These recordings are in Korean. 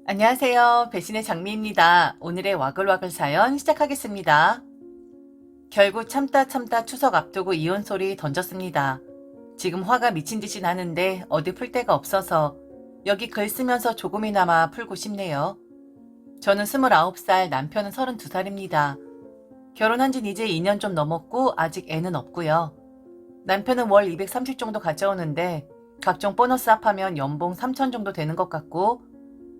안녕하세요. 배신의 장미입니다. 오늘의 와글와글 사연 시작하겠습니다. 결국 참다 추석 앞두고 이혼 소리 던졌습니다. 지금 화가 미친 듯이 나는데 어디 풀 데가 없어서 여기 글 쓰면서 조금이나마 풀고 싶네요. 저는 29살, 남편은 32살입니다. 결혼한 진 이제 2년 좀 넘었고 아직 애는 없고요. 남편은 월 230 정도 가져오는데 각종 보너스 합하면 연봉 3천 정도 되는 것 같고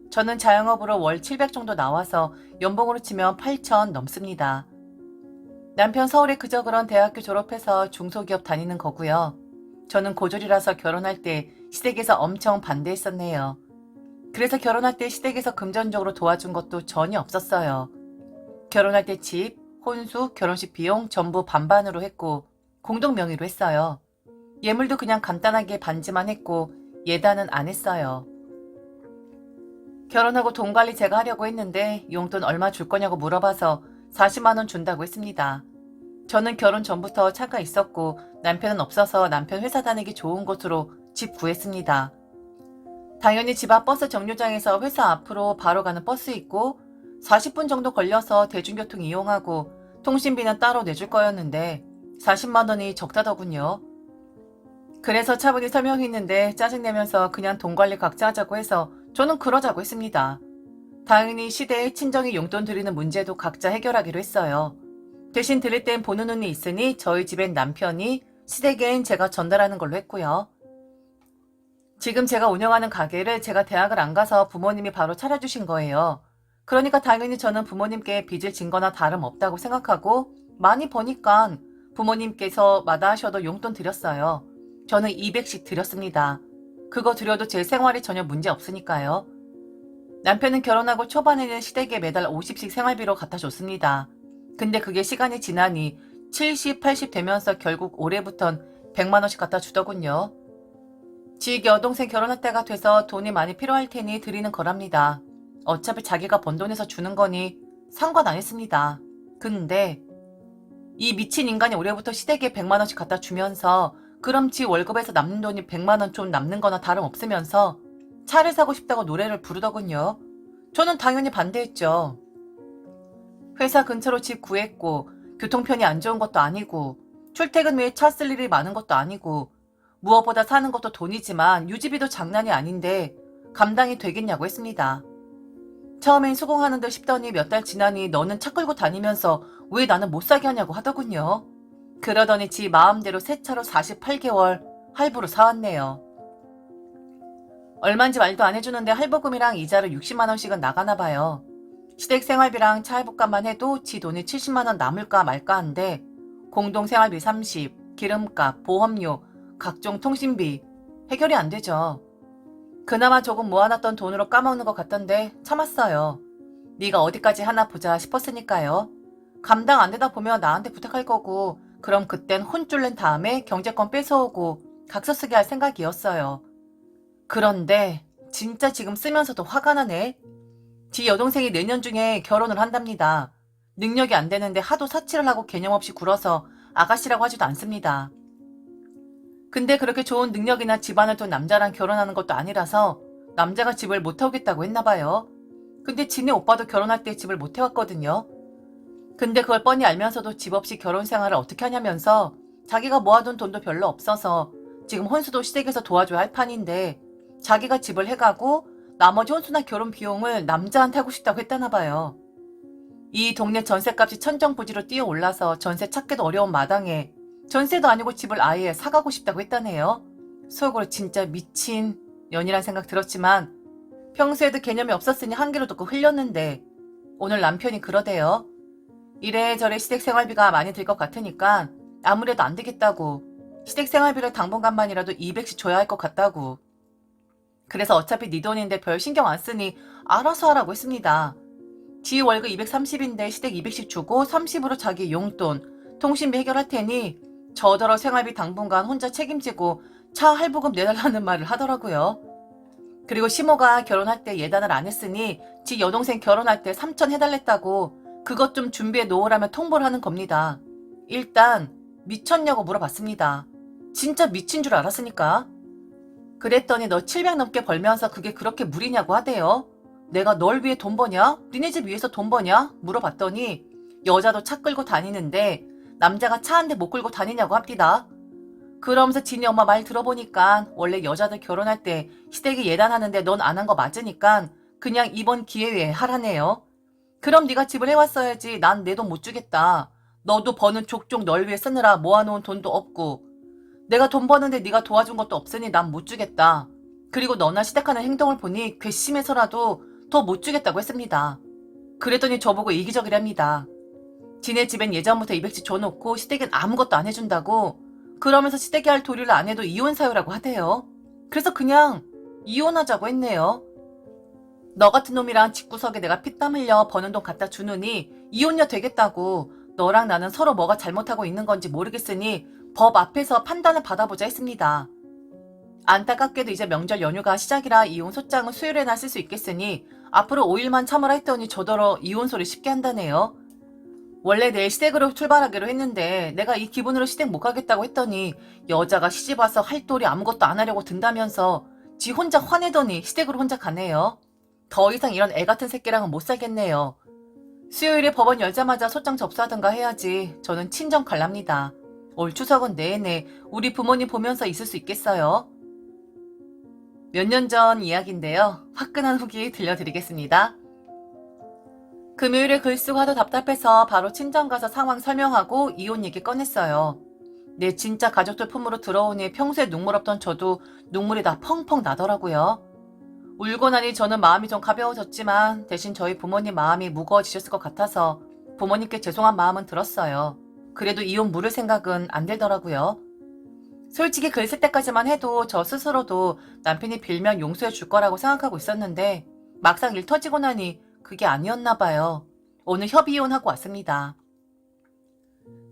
저는 자영업으로 월 700 정도 나와서 연봉으로 치면 8천 넘습니다. 남편 서울에 그저 그런 대학교 졸업해서 중소기업 다니는 거고요. 저는 고졸이라서 결혼할 때 시댁에서 엄청 반대했었네요. 그래서 결혼할 때 시댁에서 금전적으로 도와준 것도 전혀 없었어요. 결혼할 때 집, 혼수, 결혼식 비용 전부 반반으로 했고 공동 명의로 했어요. 예물도 그냥 간단하게 반지만 했고 예단은 안 했어요. 결혼하고 돈 관리 제가 하려고 했는데 용돈 얼마 줄 거냐고 물어봐서 40만 원 준다고 했습니다. 저는 결혼 전부터 차가 있었고 남편은 없어서 남편 회사 다니기 좋은 곳으로 집 구했습니다. 당연히 집 앞 버스 정류장에서 회사 앞으로 바로 가는 버스 있고 40분 정도 걸려서 대중교통 이용하고 통신비는 따로 내줄 거였는데 40만 원이 적다더군요. 그래서 차분히 설명했는데 짜증내면서 그냥 돈 관리 각자 하자고 해서 저는 그러자고 했습니다. 당연히 시대에 친정이 용돈 드리는 문제도 각자 해결하기로 했어요. 대신 드릴 땐 보는 눈이 있으니 저희 집엔 남편이, 시댁엔 제가 전달하는 걸로 했고요. 지금 제가 운영하는 가게를 제가 대학을 안 가서 부모님이 바로 차려주신 거예요. 그러니까 당연히 저는 부모님께 빚을 진 거나 다름없다고 생각하고 많이 버니까 부모님께서 마다하셔도 용돈 드렸어요. 저는 200씩 드렸습니다. 그거 드려도 제 생활이 전혀 문제 없으니까요. 남편은 결혼하고 초반에는 시댁에 매달 50씩 생활비로 갖다 줬습니다. 근데 그게 시간이 지나니 70, 80 되면서 결국 올해부턴 100만 원씩 갖다 주더군요. 지 여동생 결혼할 때가 돼서 돈이 많이 필요할 테니 드리는 거랍니다. 어차피 자기가 번 돈에서 주는 거니 상관 안 했습니다. 근데 이 미친 인간이 올해부터 시댁에 100만 원씩 갖다 주면서 그럼 지 월급에서 남는 돈이 100만 원 좀 남는 거나 다름없으면서 차를 사고 싶다고 노래를 부르더군요. 저는 당연히 반대했죠. 회사 근처로 집 구했고 교통편이 안 좋은 것도 아니고 출퇴근 후에 차 쓸 일이 많은 것도 아니고 무엇보다 사는 것도 돈이지만 유지비도 장난이 아닌데 감당이 되겠냐고 했습니다. 처음엔 수긍하는 듯 싶더니 몇 달 지나니 너는 차 끌고 다니면서 왜 나는 못 사게 하냐고 하더군요. 그러더니 지 마음대로 새 차로 48개월 할부로 사왔네요. 얼만지 말도 안 해주는데 할부금이랑 이자로 60만 원씩은 나가나 봐요. 시댁 생활비랑 차 할부값만 해도 지 돈이 70만 원 남을까 말까 한데 공동 생활비 30, 기름값, 보험료, 각종 통신비 해결이 안 되죠. 그나마 조금 모아놨던 돈으로 까먹는 것 같던데 참았어요. 네가 어디까지 하나 보자 싶었으니까요. 감당 안 되다 보면 나한테 부탁할 거고 그럼 그땐 혼쭐 낸 다음에 경제권 뺏어오고 각서 쓰게 할 생각이었어요. 그런데 진짜 지금 쓰면서도 화가 나네. 지 여동생이 내년 중에 결혼을 한답니다. 능력이 안 되는데 하도 사치를 하고 개념 없이 굴어서 아가씨라고 하지도 않습니다. 근데 그렇게 좋은 능력이나 집안을 둔 남자랑 결혼하는 것도 아니라서 남자가 집을 못 태우겠다고 했나 봐요. 근데 지네 오빠도 결혼할 때 집을 못 태웠거든요. 근데 그걸 뻔히 알면서도 집 없이 결혼 생활을 어떻게 하냐면서 자기가 모아둔 돈도 별로 없어서 지금 혼수도 시댁에서 도와줘야 할 판인데 자기가 집을 해가고 나머지 혼수나 결혼 비용을 남자한테 하고 싶다고 했다나 봐요. 이 동네 전셋값이 천정부지로 뛰어올라서 전세 찾기도 어려운 마당에 전세도 아니고 집을 아예 사가고 싶다고 했다네요. 속으로 진짜 미친 년이란 생각 들었지만 평소에도 개념이 없었으니 한 귀로 듣고 흘렸는데 오늘 남편이 그러대요. 이래저래 시댁 생활비가 많이 들 것 같으니까 아무래도 안 되겠다고. 시댁 생활비를 당분간만이라도 200씩 줘야 할 것 같다고. 그래서 어차피 네 돈인데 별 신경 안 쓰니 알아서 하라고 했습니다. 지 월급 230인데 시댁 200씩 주고 30으로 자기 용돈, 통신비 해결할 테니 저더러 생활비 당분간 혼자 책임지고 차 할부금 내달라는 말을 하더라고요. 그리고 시모가 결혼할 때 예단을 안 했으니 지 여동생 결혼할 때 3천 해달랬다고 그것 좀 준비해 놓으라며 통보를 하는 겁니다. 일단 미쳤냐고 물어봤습니다. 진짜 미친 줄 알았으니까. 그랬더니 너 700 넘게 벌면서 그게 그렇게 무리냐고 하대요. 내가 널 위해 돈 버냐? 니네 집 위해서 돈 버냐? 물어봤더니 여자도 차 끌고 다니는데 남자가 차 한 대 못 끌고 다니냐고 합디다. 그러면서 지네 엄마 말 들어보니까 원래 여자들 결혼할 때 시댁이 예단하는데 넌 안 한 거 맞으니까 그냥 이번 기회에 하라네요. 그럼 네가 집을 해왔어야지. 난 내 돈 못 주겠다. 너도 버는 족족 널 위해 쓰느라 모아놓은 돈도 없고 내가 돈 버는데 네가 도와준 것도 없으니 난 못 주겠다. 그리고 너나 시댁하는 행동을 보니 괘씸해서라도 더 못 주겠다고 했습니다. 그랬더니 저보고 이기적이랍니다. 지네 집엔 예전부터 200씩 줘놓고 시댁엔 아무것도 안 해준다고 그러면서 시댁이 할 도리를 안 해도 이혼 사유라고 하대요. 그래서 그냥 이혼하자고 했네요. 너 같은 놈이랑 집구석에 내가 피땀 흘려 버는 돈 갖다 주느니 이혼녀 되겠다고 너랑 나는 서로 뭐가 잘못하고 있는 건지 모르겠으니 법 앞에서 판단을 받아보자 했습니다. 안타깝게도 이제 명절 연휴가 시작이라 이혼 소장은 수요일에나 쓸 수 있겠으니 앞으로 5일만 참으라 했더니 저더러 이혼 소리 쉽게 한다네요. 원래 내일 시댁으로 출발하기로 했는데 내가 이 기분으로 시댁 못 가겠다고 했더니 여자가 시집 와서 할 도리 아무것도 안 하려고 든다면서 지 혼자 화내더니 시댁으로 혼자 가네요. 더 이상 이런 애 같은 새끼랑은 못 살겠네요. 수요일에 법원 열자마자 소장 접수하든가 해야지. 저는 친정 갈랍니다. 올 추석은 내내 우리 부모님 보면서 있을 수 있겠어요. 몇 년 전 이야기인데요. 화끈한 후기 들려드리겠습니다. 금요일에 글 쓰고 하도 답답해서 바로 친정 가서 상황 설명하고 이혼 얘기 꺼냈어요. 내 진짜 가족들 품으로 들어오니 평소에 눈물 없던 저도 눈물이 다 펑펑 나더라고요. 울고 나니 저는 마음이 좀 가벼워졌지만 대신 저희 부모님 마음이 무거워지셨을 것 같아서 부모님께 죄송한 마음은 들었어요. 그래도 이혼 물을 생각은 안 들더라고요. 솔직히 글 쓸 때까지만 해도 저 스스로도 남편이 빌면 용서해 줄 거라고 생각하고 있었는데 막상 일 터지고 나니 그게 아니었나 봐요. 오늘 협의이혼하고 왔습니다.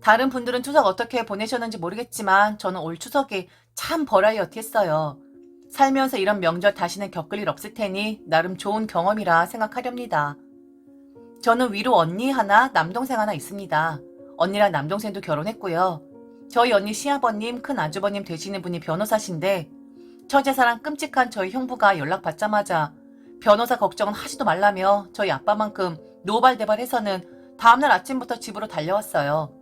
다른 분들은 추석 어떻게 보내셨는지 모르겠지만 저는 올 추석에 참 버라이어티 했어요. 살면서 이런 명절 다시는 겪을 일 없을 테니 나름 좋은 경험이라 생각하렵니다. 저는 위로 언니 하나, 남동생 하나 있습니다. 언니랑 남동생도 결혼했고요. 저희 언니 시아버님, 큰 아주버님 되시는 분이 변호사신데 처제사랑 끔찍한 저희 형부가 연락받자마자 변호사 걱정은 하지도 말라며 저희 아빠만큼 노발대발해서는 다음날 아침부터 집으로 달려왔어요.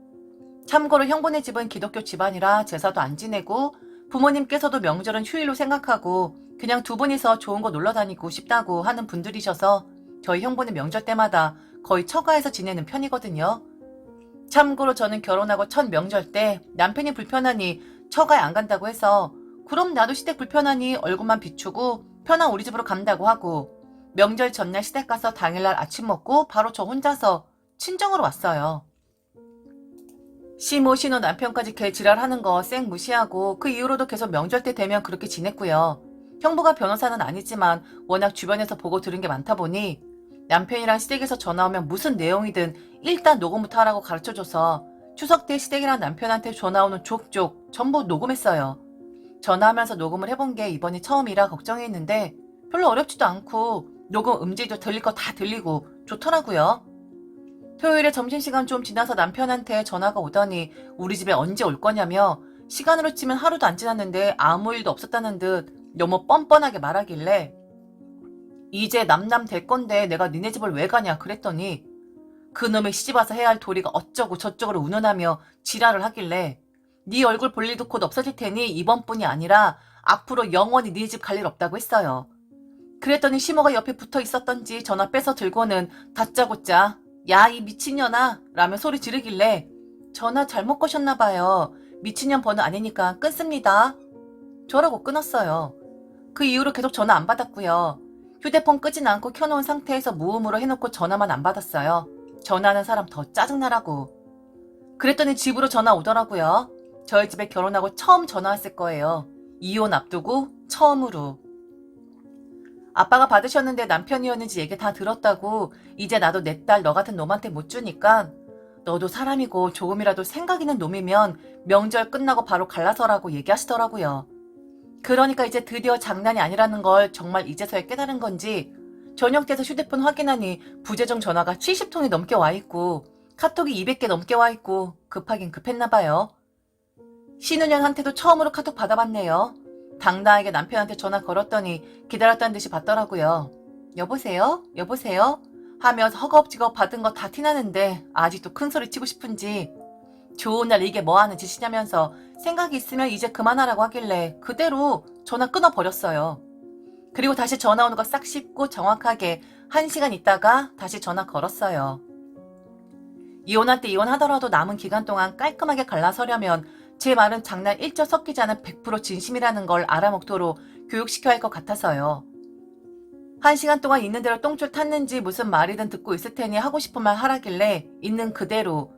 참고로 형부네 집은 기독교 집안이라 제사도 안 지내고 부모님께서도 명절은 휴일로 생각하고 그냥 두 분이서 좋은 곳 놀러 다니고 싶다고 하는 분들이셔서 저희 형부는 명절 때마다 거의 처가에서 지내는 편이거든요. 참고로 저는 결혼하고 첫 명절 때 남편이 불편하니 처가에 안 간다고 해서 그럼 나도 시댁 불편하니 얼굴만 비추고 편한 우리 집으로 간다고 하고 명절 전날 시댁 가서 당일날 아침 먹고 바로 저 혼자서 친정으로 왔어요. 시모 신호 남편까지 개 지랄하는 거 쌩 무시하고 그 이후로도 계속 명절 때 되면 그렇게 지냈고요. 형부가 변호사는 아니지만 워낙 주변에서 보고 들은 게 많다 보니 남편이랑 시댁에서 전화 오면 무슨 내용이든 일단 녹음부터 하라고 가르쳐줘서 추석 때 시댁이랑 남편한테 전화 오는 족족 전부 녹음했어요. 전화하면서 녹음을 해본 게 이번이 처음이라 걱정했는데 별로 어렵지도 않고 녹음 음질도 들릴 거 다 들리고 좋더라고요. 토요일에 점심시간 좀 지나서 남편한테 전화가 오더니 우리 집에 언제 올 거냐며 시간으로 치면 하루도 안 지났는데 아무 일도 없었다는 듯 너무 뻔뻔하게 말하길래 이제 남남 될 건데 내가 니네 집을 왜 가냐 그랬더니 그놈의 시집와서 해야 할 도리가 어쩌고 저쩌고를 운운하며 지랄을 하길래 네 얼굴 볼 일도 곧 없어질 테니 이번뿐이 아니라 앞으로 영원히 네 집 갈 일 없다고 했어요. 그랬더니 시모가 옆에 붙어 있었던지 전화 빼서 들고는 다짜고짜 야 이 미친년아 라며 소리 지르길래 전화 잘못 거셨나 봐요. 미친년 번호 아니니까 끊습니다. 저라고 끊었어요. 그 이후로 계속 전화 안 받았고요. 휴대폰 끄진 않고 켜놓은 상태에서 무음으로 해놓고 전화만 안 받았어요. 전화하는 사람 더 짜증나라고. 그랬더니 집으로 전화 오더라고요. 저희 집에 결혼하고 처음 전화 왔을 거예요. 이혼 앞두고 처음으로. 아빠가 받으셨는데 남편이었는지 얘기 다 들었다고 이제 나도 내 딸 너 같은 놈한테 못 주니까 너도 사람이고 조금이라도 생각 있는 놈이면 명절 끝나고 바로 갈라서라고 얘기하시더라고요. 그러니까 이제 드디어 장난이 아니라는 걸 정말 이제서야 깨달은 건지 저녁 때서 휴대폰 확인하니 부재중 전화가 70통이 넘게 와 있고 카톡이 200개 넘게 와 있고 급하긴 급했나 봐요. 신우년한테도 처음으로 카톡 받아봤네요. 당당하게 남편한테 전화 걸었더니 기다렸다는 듯이 받더라고요. 여보세요? 여보세요? 하면서 허겁지겁 받은 거 다 티나는데 아직도 큰 소리 치고 싶은지 좋은 날 이게 뭐하는 짓이냐면서 생각이 있으면 이제 그만하라고 하길래 그대로 전화 끊어버렸어요. 그리고 다시 전화 오는 거 싹 씹고 정확하게 1시간 있다가 다시 전화 걸었어요. 이혼할 때 이혼하더라도 남은 기간 동안 깔끔하게 갈라서려면 제 말은 장난 1초 섞이지 않은 100% 진심이라는 걸 알아먹도록 교육시켜야 할 것 같아서요. 1시간 동안 있는 대로 똥줄 탔는지 무슨 말이든 듣고 있을 테니 하고 싶은 말 하라길래 있는 그대로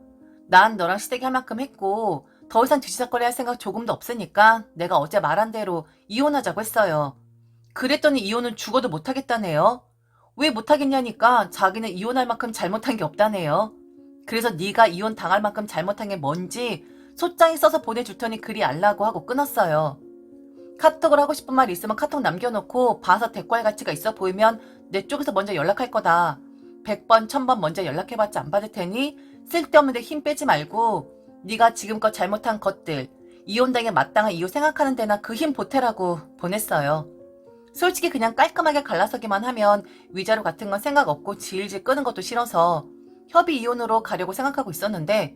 난 너랑 시댁이 할 만큼 했고 더 이상 뒤지작거리 할 생각 조금도 없으니까 내가 어제 말한 대로 이혼하자고 했어요. 그랬더니 이혼은 죽어도 못하겠다네요. 왜 못하겠냐니까 자기는 이혼할 만큼 잘못한 게 없다네요. 그래서 네가 이혼 당할 만큼 잘못한 게 뭔지 소장이 써서 보내줄 테니 그리 알라고 하고 끊었어요. 카톡을 하고 싶은 말 있으면 카톡 남겨놓고 봐서 대꾸할 가치가 있어 보이면 내 쪽에서 먼저 연락할 거다. 100번 1000번 먼저 연락해봤자 안 받을 테니 쓸데없는데 힘 빼지 말고 네가 지금껏 잘못한 것들 이혼당에 마땅한 이유 생각하는 데나 그 힘 보태라고 보냈어요. 솔직히 그냥 깔끔하게 갈라서기만 하면 위자료 같은 건 생각 없고 질질 끄는 것도 싫어서 협의 이혼으로 가려고 생각하고 있었는데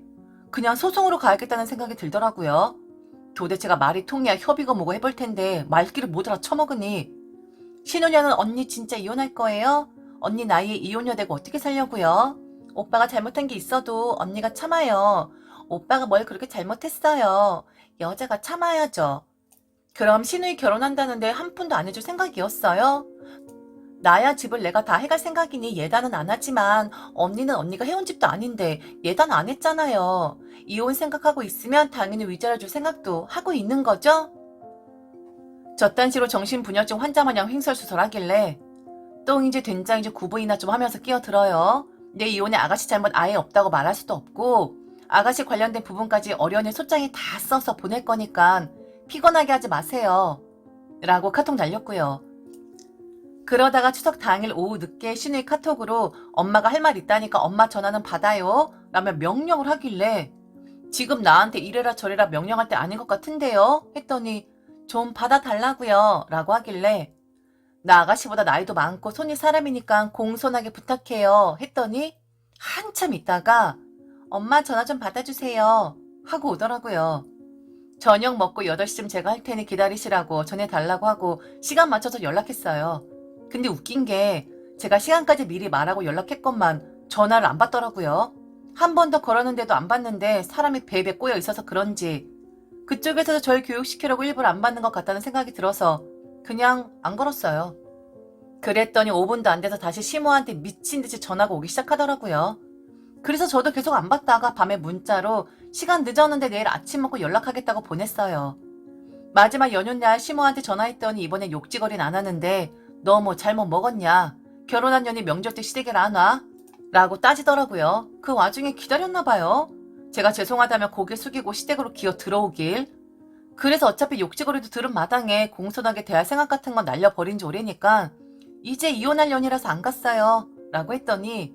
그냥 소송으로 가야겠다는 생각이 들더라고요. 도대체가 말이 통해야 협의가 뭐고 해볼 텐데 말귀를 못 알아 처먹으니 신혼여는 언니 진짜 이혼할 거예요? 언니 나이에 이혼녀 되고 어떻게 살려고요? 오빠가 잘못한 게 있어도 언니가 참아요. 오빠가 뭘 그렇게 잘못했어요. 여자가 참아야죠. 그럼 신우이 결혼한다는데 한 푼도 안 해줄 생각이었어요? 나야 집을 내가 다 해갈 생각이니 예단은 안 하지만 언니는 언니가 해온 집도 아닌데 예단 안 했잖아요. 이혼 생각하고 있으면 당연히 위자료 줄 생각도 하고 있는 거죠? 저딴 식으로 정신분열증 환자 마냥 횡설수설하길래 똥인지 된장인지 구분이나 좀 하면서 끼어들어요. 내 이혼에 아가씨 잘못 아예 없다고 말할 수도 없고 아가씨 관련된 부분까지 어련히 소장에 다 써서 보낼 거니까 피곤하게 하지 마세요. 라고 카톡 날렸고요. 그러다가 추석 당일 오후 늦게 신우이 카톡으로 엄마가 할 말 있다니까 엄마 전화는 받아요. 라며 명령을 하길래 지금 나한테 이래라 저래라 명령할 때 아닌 것 같은데요? 했더니 좀 받아달라고요. 라고 하길래 나 아가씨보다 나이도 많고 손이 사람이니까 공손하게 부탁해요. 했더니 한참 있다가 엄마 전화 좀 받아주세요. 하고 오더라고요. 저녁 먹고 8시쯤 제가 할 테니 기다리시라고 전해달라고 하고 시간 맞춰서 연락했어요. 근데 웃긴 게 제가 시간까지 미리 말하고 연락했건만 전화를 안 받더라고요. 한 번 더 걸었는데도 안 받는데 사람이 베베 꼬여 있어서 그런지 그쪽에서도 절 교육시키려고 일부러 안 받는 것 같다는 생각이 들어서 그냥 안 걸었어요. 그랬더니 5분도 안 돼서 다시 시모한테 미친 듯이 전화가 오기 시작하더라고요. 그래서 저도 계속 안 받다가 밤에 문자로 시간 늦었는데 내일 아침 먹고 연락하겠다고 보냈어요. 마지막 연휴날 시모한테 전화했더니 이번엔 욕지거리는 안 하는데 너 뭐 잘못 먹었냐? 결혼한 년이 명절 때 시댁에 안 와? 라고 따지더라고요. 그 와중에 기다렸나 봐요. 제가 죄송하다며 고개 숙이고 시댁으로 기어 들어오길. 그래서 어차피 욕지거리도 들은 마당에 공손하게 대할 생각 같은 건 날려버린 지 오래니까 이제 이혼할 년이라서 안 갔어요. 라고 했더니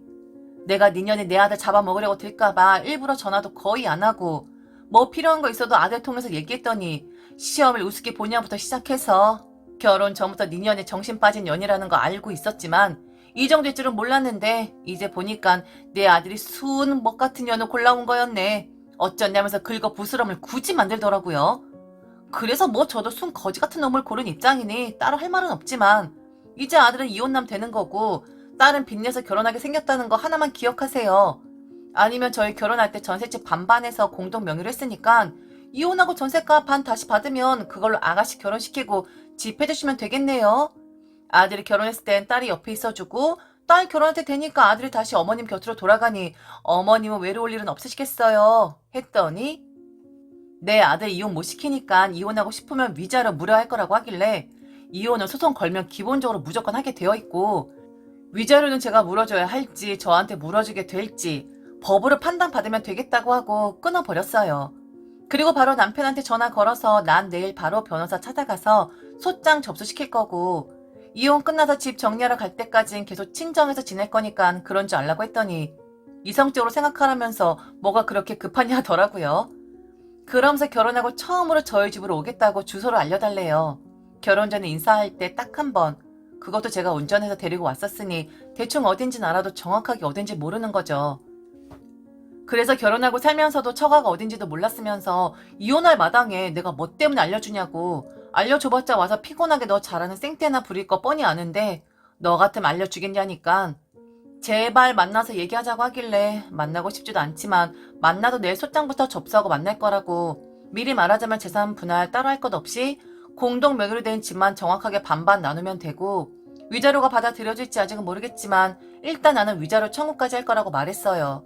내가 니년에 내 아들 잡아먹으려고 들까봐 일부러 전화도 거의 안 하고 뭐 필요한 거 있어도 아들 통해서 얘기했더니 시험을 우습게 보냐부터 시작해서 결혼 전부터 니년에 정신 빠진 년이라는 거 알고 있었지만 이 정도일 줄은 몰랐는데 이제 보니까 내 아들이 순 먹 같은 년을 골라온 거였네. 어쩐냐면서 긁어 부스럼을 굳이 만들더라고요. 그래서 뭐 저도 순 거지 같은 놈을 고른 입장이니 따로 할 말은 없지만 이제 아들은 이혼남 되는 거고 딸은 빚내서 결혼하게 생겼다는 거 하나만 기억하세요. 아니면 저희 결혼할 때 전셋집 반반해서 공동 명의로 했으니까 이혼하고 전셋값 반 다시 받으면 그걸로 아가씨 결혼시키고 집 해주시면 되겠네요. 아들이 결혼했을 땐 딸이 옆에 있어주고 딸 결혼할 때 되니까 아들이 다시 어머님 곁으로 돌아가니 어머님은 외로울 일은 없으시겠어요. 했더니 내 아들 이혼 못 시키니까 이혼하고 싶으면 위자료 무료할 거라고 하길래 이혼은 소송 걸면 기본적으로 무조건 하게 되어 있고 위자료는 제가 물어줘야 할지 저한테 물어주게 될지 법으로 판단받으면 되겠다고 하고 끊어버렸어요. 그리고 바로 남편한테 전화 걸어서 난 내일 바로 변호사 찾아가서 소장 접수시킬 거고 이혼 끝나서 집 정리하러 갈 때까진 계속 친정에서 지낼 거니까 그런 줄 알라고 했더니 이성적으로 생각하라면서 뭐가 그렇게 급하냐 하더라고요. 그러면서 결혼하고 처음으로 저희 집으로 오겠다고 주소를 알려달래요. 결혼 전에 인사할 때 딱 한 번 그것도 제가 운전해서 데리고 왔었으니 대충 어딘진 알아도 정확하게 어딘지 모르는 거죠. 그래서 결혼하고 살면서도 처가가 어딘지도 몰랐으면서 이혼할 마당에 내가 뭐 때문에 알려주냐고. 알려줘봤자 와서 피곤하게 너 잘하는 생떼나 부릴 거 뻔히 아는데 너 같으면 알려주겠냐니까. 제발 만나서 얘기하자고 하길래 만나고 싶지도 않지만 만나도 내일 소장부터 접수하고 만날 거라고. 미리 말하자면 재산 분할 따로 할 것 없이 공동 명의로 된 집만 정확하게 반반 나누면 되고 위자료가 받아들여질지 아직은 모르겠지만 일단 나는 위자료 청구까지 할 거라고 말했어요.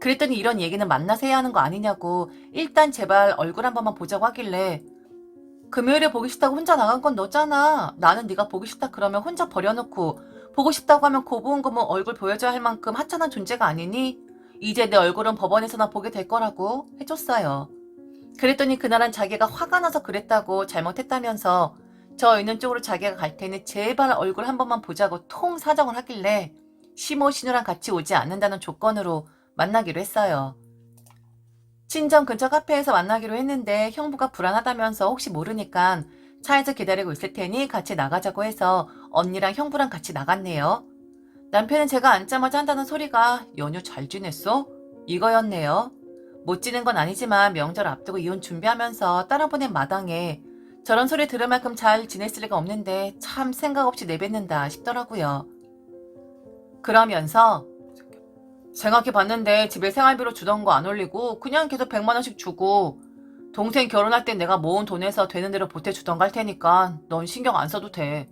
그랬더니 이런 얘기는 만나서 해야 하는 거 아니냐고. 일단 제발 얼굴 한 번만 보자고 하길래 금요일에 보기 싫다고 혼자 나간 건 너잖아. 나는 네가 보기 싫다 그러면 혼자 버려놓고 보고 싶다고 하면 고부은고문 얼굴 보여줘야 할 만큼 하찮은 존재가 아니니 이제 내 얼굴은 법원에서나 보게 될 거라고 해줬어요. 그랬더니 그날은 자기가 화가 나서 그랬다고 잘못했다면서 저 있는 쪽으로 자기가 갈 테니 제발 얼굴 한 번만 보자고 통 사정을 하길래 시모 신우랑 같이 오지 않는다는 조건으로 만나기로 했어요. 친정 근처 카페에서 만나기로 했는데 형부가 불안하다면서 혹시 모르니까 차에서 기다리고 있을 테니 같이 나가자고 해서 언니랑 형부랑 같이 나갔네요. 남편은 제가 앉자마자 한다는 소리가 연휴 잘 지냈어? 이거였네요. 못 지낸 건 아니지만 명절 앞두고 이혼 준비하면서 따라 보낸 마당에 저런 소리 들을 만큼 잘 지냈을 리가 없는데 참 생각 없이 내뱉는다 싶더라고요. 그러면서 생각해봤는데 집에 생활비로 주던 거 안 올리고 그냥 계속 100만 원씩 주고 동생 결혼할 땐 내가 모은 돈에서 되는 대로 보태주던가 할 테니까 넌 신경 안 써도 돼.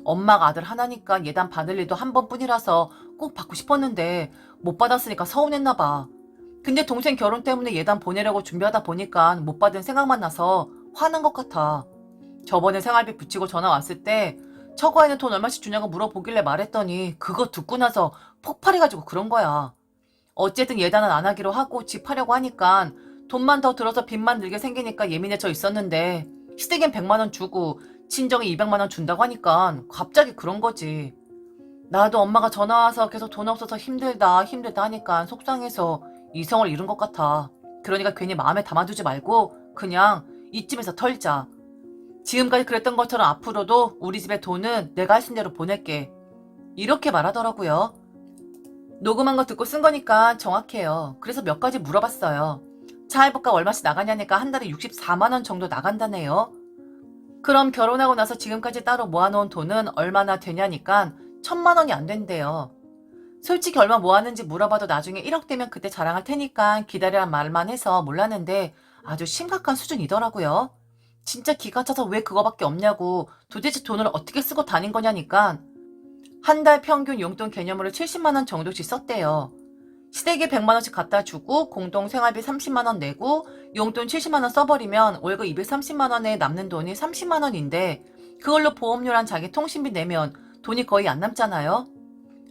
엄마가 아들 하나니까 예단 받을 일도 한 번뿐이라서 꼭 받고 싶었는데 못 받았으니까 서운했나 봐. 근데 동생 결혼 때문에 예단 보내려고 준비하다 보니까 못 받은 생각만 나서 화난 것 같아. 저번에 생활비 붙이고 전화 왔을 때 처거에는 돈 얼마씩 주냐고 물어보길래 말했더니 그거 듣고 나서 폭발해가지고 그런 거야. 어쨌든 예단은 안 하기로 하고 집 하려고 하니까 돈만 더 들어서 빚만 늘게 생기니까 예민해져 있었는데 시댁엔 100만 원 주고 친정에 200만 원 준다고 하니까 갑자기 그런 거지. 나도 엄마가 전화와서 계속 돈 없어서 힘들다 하니까 속상해서 이성을 잃은 것 같아. 그러니까 괜히 마음에 담아두지 말고 그냥 이쯤에서 털자. 지금까지 그랬던 것처럼 앞으로도 우리 집의 돈은 내가 하신 대로 보낼게. 이렇게 말하더라고요. 녹음한 거 듣고 쓴 거니까 정확해요. 그래서 몇 가지 물어봤어요. 차해보가 얼마씩 나가냐니까 한 달에 64만 원 정도 나간다네요. 그럼 결혼하고 나서 지금까지 따로 모아놓은 돈은 얼마나 되냐니까 1000만 원이 안 된대요. 솔직히 얼마 모았는지 물어봐도 나중에 1억 되면 그때 자랑할 테니까 기다리란 말만 해서 몰랐는데 아주 심각한 수준이더라고요. 진짜 기가 차서 왜 그거밖에 없냐고 도대체 돈을 어떻게 쓰고 다닌 거냐니까 한 달 평균 용돈 개념으로 70만 원 정도씩 썼대요. 시댁에 100만 원씩 갖다 주고 공동 생활비 30만 원 내고 용돈 70만 원 써버리면 월급 230만 원에 남는 돈이 30만 원인데 그걸로 보험료랑 자기 통신비 내면 돈이 거의 안 남잖아요.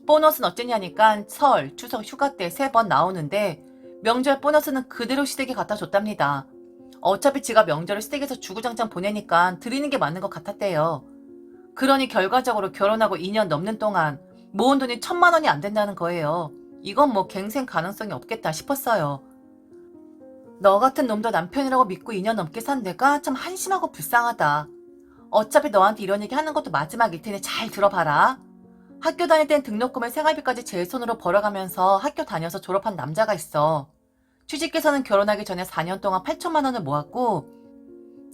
보너스는 어쩌냐니까 설, 추석, 휴가 때 3번 나오는데 명절 보너스는 그대로 시댁에 갖다 줬답니다. 어차피 지가 명절을 시댁에서 주구장창 보내니까 드리는 게 맞는 것 같았대요. 그러니 결과적으로 결혼하고 2년 넘는 동안 모은 돈이 1000만 원이 안 된다는 거예요. 이건 뭐 갱생 가능성이 없겠다 싶었어요. 너 같은 놈도 남편이라고 믿고 2년 넘게 산 내가 참 한심하고 불쌍하다. 어차피 너한테 이런 얘기 하는 것도 마지막일 테니 잘 들어봐라. 학교 다닐 땐 등록금에 생활비까지 제 손으로 벌어가면서 학교 다녀서 졸업한 남자가 있어. 취직해서는 결혼하기 전에 4년 동안 8천만 원을 모았고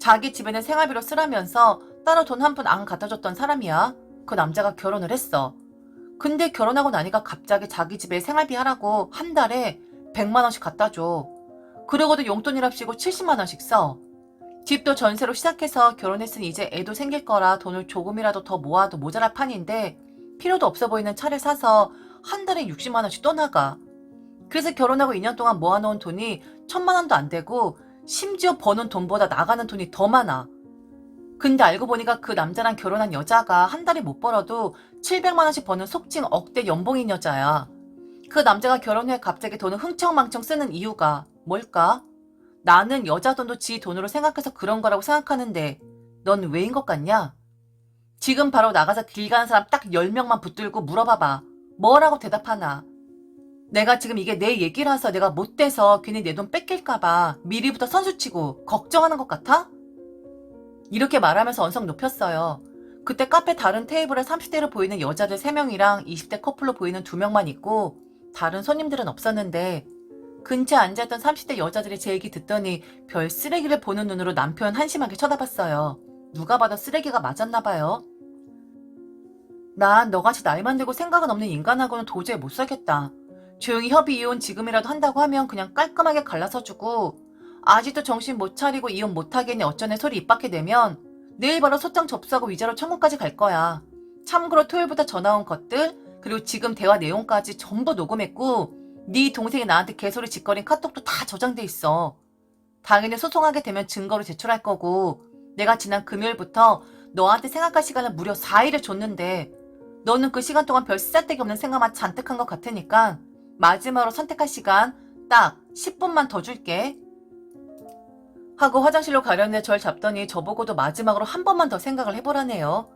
자기 집에는 생활비로 쓰라면서 따로 돈 한 푼 안 갖다 줬던 사람이야. 그 남자가 결혼을 했어. 근데 결혼하고 나니까 갑자기 자기 집에 생활비 하라고 한 달에 100만 원씩 갖다 줘. 그러고도 용돈이랍시고 70만 원씩 써. 집도 전세로 시작해서 결혼했으니 이제 애도 생길 거라 돈을 조금이라도 더 모아도 모자랄 판인데 필요도 없어 보이는 차를 사서 한 달에 60만 원씩 또 나가. 그래서 결혼하고 2년 동안 모아놓은 돈이 1000만 원도 안 되고 심지어 버는 돈보다 나가는 돈이 더 많아. 근데 알고 보니까 그 남자랑 결혼한 여자가 한 달에 못 벌어도 700만 원씩 버는 속칭 억대 연봉인 여자야. 그 남자가 결혼 후에 갑자기 돈을 흥청망청 쓰는 이유가 뭘까? 나는 여자 돈도 지 돈으로 생각해서 그런 거라고 생각하는데 넌 왜인 것 같냐? 지금 바로 나가서 길 가는 사람 딱 10명만 붙들고 물어봐봐. 뭐라고 대답하나? 내가 지금 이게 내 얘기라서 내가 못돼서 괜히 내 돈 뺏길까봐 미리부터 선수치고 걱정하는 것 같아? 이렇게 말하면서 언성 높였어요. 그때 카페 다른 테이블에 30대로 보이는 여자들 3명이랑 20대 커플로 보이는 2명만 있고 다른 손님들은 없었는데 근처에 앉아있던 30대 여자들이 제 얘기 듣더니 별 쓰레기를 보는 눈으로 남편 한심하게 쳐다봤어요. 누가 봐도 쓰레기가 맞았나 봐요. 난 너같이 나이만 들고 생각은 없는 인간하고는 도저히 못 살겠다. 조용히 협의 이혼 지금이라도 한다고 하면 그냥 깔끔하게 갈라서 주고 아직도 정신 못 차리고 이혼 못하겠니 어쩌네 소리 입 밖에 내면 내일 바로 소장 접수하고 위자료 청구까지 갈 거야. 참고로 토요일부터 전화 온 것들 그리고 지금 대화 내용까지 전부 녹음했고 네 동생이 나한테 개소리 짓거린 카톡도 다 저장돼 있어. 당연히 소송하게 되면 증거로 제출할 거고 내가 지난 금요일부터 너한테 생각할 시간을 무려 4일을 줬는데 너는 그 시간 동안 별 쓰잘데기 없는 생각만 잔뜩 한 것 같으니까 마지막으로 선택할 시간 딱 10분만 더 줄게. 하고 화장실로 가려는데 절 잡더니 저보고도 마지막으로 한 번만 더 생각을 해보라네요.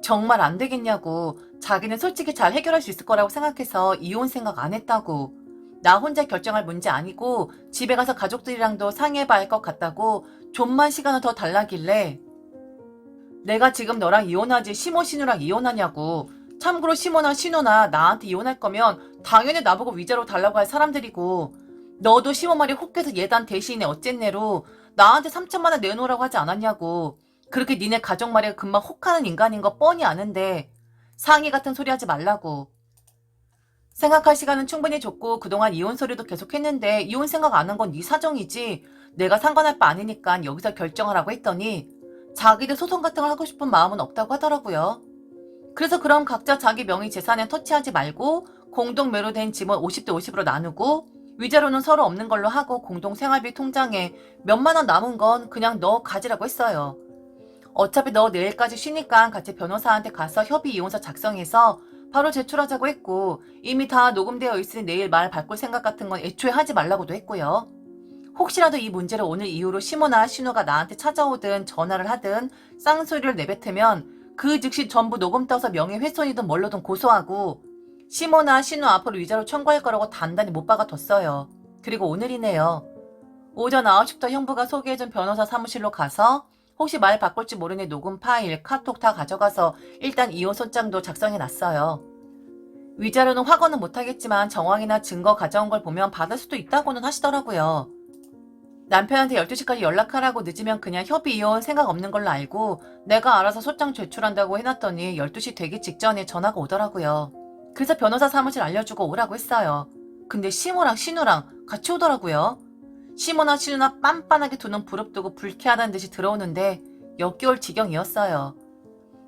정말 안 되겠냐고. 자기는 솔직히 잘 해결할 수 있을 거라고 생각해서 이혼 생각 안 했다고. 나 혼자 결정할 문제 아니고 집에 가서 가족들이랑도 상의해봐야 할 것 같다고 좀만 시간을 더 달라길래 내가 지금 너랑 이혼하지 시모 신우랑 이혼하냐고. 참고로 시모나 신우나 나한테 이혼할 거면 당연히 나보고 위자료 달라고 할 사람들이고 너도 시모 말이 혹해서 예단 대신에 어쨌네로 나한테 3천만 원 내놓으라고 하지 않았냐고. 그렇게 니네 가족 말에 금방 혹하는 인간인 거 뻔히 아는데 상의 같은 소리 하지 말라고. 생각할 시간은 충분히 줬고 그동안 이혼 소리도 계속했는데 이혼 생각 안 한 건 네 사정이지 내가 상관할 바 아니니까 여기서 결정하라고 했더니 자기들 소송 같은 걸 하고 싶은 마음은 없다고 하더라고요. 그래서 그럼 각자 자기 명의 재산에 터치하지 말고 공동 매로된 짐은 50대 50으로 나누고 위자료는 서로 없는 걸로 하고 공동 생활비 통장에 몇만 원 남은 건 그냥 너 가지라고 했어요. 어차피 너 내일까지 쉬니까 같이 변호사한테 가서 협의 이혼서 작성해서 바로 제출하자고 했고 이미 다 녹음되어 있으니 내일 말 바꿀 생각 같은 건 애초에 하지 말라고도 했고요. 혹시라도 이 문제를 오늘 이후로 시모나 신우가 나한테 찾아오든 전화를 하든 쌍소리를 내뱉으면 그 즉시 전부 녹음 떠서 명예훼손이든 뭘로든 고소하고 시모나 신우 앞으로 위자료 청구할 거라고 단단히 못 박아뒀어요. 그리고 오늘이네요. 오전 9시부터 형부가 소개해준 변호사 사무실로 가서 혹시 말 바꿀지 모르니 녹음 파일, 카톡 다 가져가서 일단 이혼 소장도 작성해놨어요. 위자료는 확언은 못하겠지만 정황이나 증거 가져온 걸 보면 받을 수도 있다고는 하시더라고요. 남편한테 12시까지 연락하라고 늦으면 그냥 협의 이혼 생각 없는 걸로 알고 내가 알아서 소장 제출한다고 해놨더니 12시 되기 직전에 전화가 오더라고요. 그래서 변호사 사무실 알려주고 오라고 했어요. 근데 시모랑 신우랑 같이 오더라고요. 시모나 신우나 빤빤하게 두 눈 부릅뜨고 불쾌하다는 듯이 들어오는데 역겨울 지경이었어요.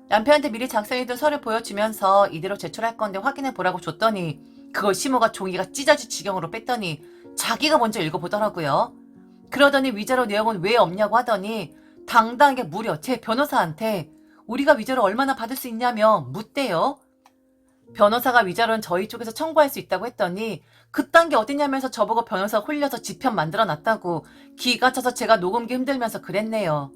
남편한테 미리 작성해둔 서류 보여주면서 이대로 제출할 건데 확인해 보라고 줬더니 그걸 시모가 종이가 찢어질 지경으로 뺐더니 자기가 먼저 읽어보더라고요. 그러더니 위자료 내용은 왜 없냐고 하더니 당당하게 무려 제 변호사한테 우리가 위자료 얼마나 받을 수 있냐며 묻대요. 변호사가 위자료는 저희 쪽에서 청구할 수 있다고 했더니 그딴 게 어딨냐면서 저보고 변호사 홀려서 지편 만들어놨다고 기가 차서 제가 녹음기 흔들면서 그랬네요.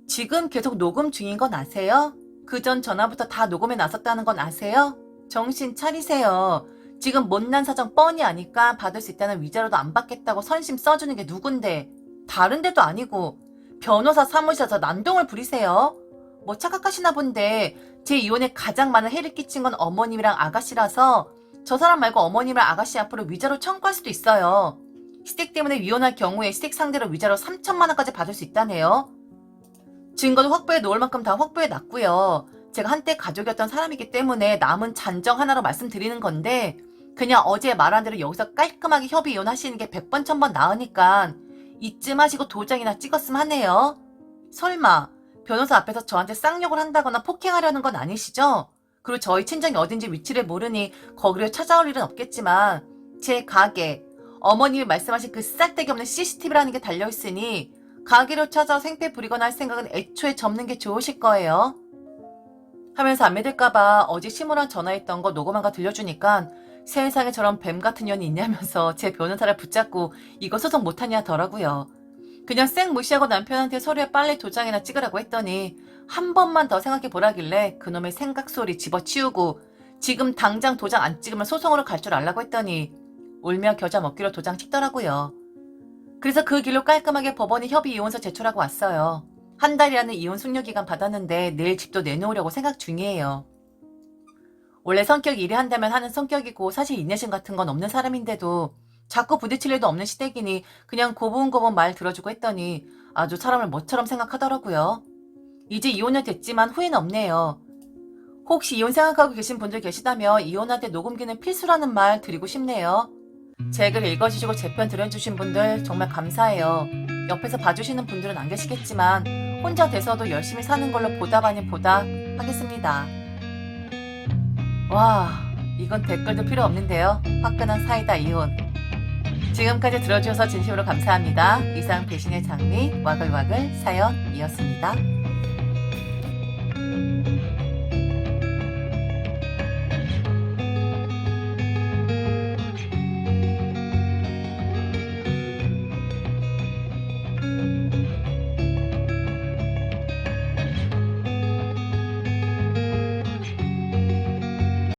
지금 계속 녹음 중인 건 아세요? 그 전 전화부터 다 녹음해 놨었다는 건 아세요? 정신 차리세요. 지금 못난 사정 뻔히 아니까 받을 수 있다는 위자료도 안 받겠다고 선심 써주는 게 누군데 다른 데도 아니고 변호사 사무실에서 난동을 부리세요. 뭐 착각하시나 본데 제 이혼에 가장 많은 해를 끼친 건 어머님이랑 아가씨라서 저 사람 말고 어머님이랑 아가씨 앞으로 위자료 청구할 수도 있어요. 시댁 때문에 이혼할 경우에 시댁 상대로 위자료 3천만 원까지 받을 수 있다네요. 증거도 확보해 놓을 만큼 다 확보해 놨고요. 제가 한때 가족이었던 사람이기 때문에 남은 잔정 하나로 말씀드리는 건데 그냥 어제 말한 대로 여기서 깔끔하게 협의 이혼하시는 게 100번 1000번 나으니까 이쯤 하시고 도장이나 찍었으면 하네요. 설마 변호사 앞에서 저한테 쌍욕을 한다거나 폭행하려는 건 아니시죠? 그리고 저희 친정이 어딘지 위치를 모르니 거기를 찾아올 일은 없겠지만 제 가게, 어머님이 말씀하신 그 쌀데기 없는 CCTV라는 게 달려있으니 가게로 찾아와 생태 부리거나 할 생각은 애초에 접는 게 좋으실 거예요. 하면서 안 믿을까봐 어제 시모랑 전화했던 거 녹음한 거 들려주니까 세상에 저런 뱀 같은 년이 있냐면서 제 변호사를 붙잡고 이거 소송 못하냐더라고요. 그냥 쌩 무시하고 남편한테 서류에 빨리 도장이나 찍으라고 했더니 한 번만 더 생각해보라길래 그놈의 생각소리 집어치우고 지금 당장 도장 안 찍으면 소송으로 갈 줄 알라고 했더니 울며 겨자 먹기로 도장 찍더라고요. 그래서 그 길로 깔끔하게 법원에 협의 이혼서 제출하고 왔어요. 한 달이라는 이혼 숙려기간 받았는데 내일 집도 내놓으려고 생각 중이에요. 원래 성격이 이래 한다면 하는 성격이고 사실 인내심 같은 건 없는 사람인데도 자꾸 부딪힐 일도 없는 시댁이니 그냥 고분고분 말 들어주고 했더니 아주 사람을 뭐처럼 생각하더라고요. 이제 이혼은 됐지만 후회는 없네요. 혹시 이혼 생각하고 계신 분들 계시다면 이혼할 때 녹음기는 필수라는 말 드리고 싶네요. 제 글 읽어주시고 제 편 들어주신 분들 정말 감사해요. 옆에서 봐주시는 분들은 안 계시겠지만 혼자 돼서도 열심히 사는 걸로 보답 아닌 보답 하겠습니다. 와, 이건 댓글도 필요 없는데요. 화끈한 사이다 이혼. 지금까지 들어주셔서 진심으로 감사합니다. 이상 배신의 장미 와글와글 사연이었습니다.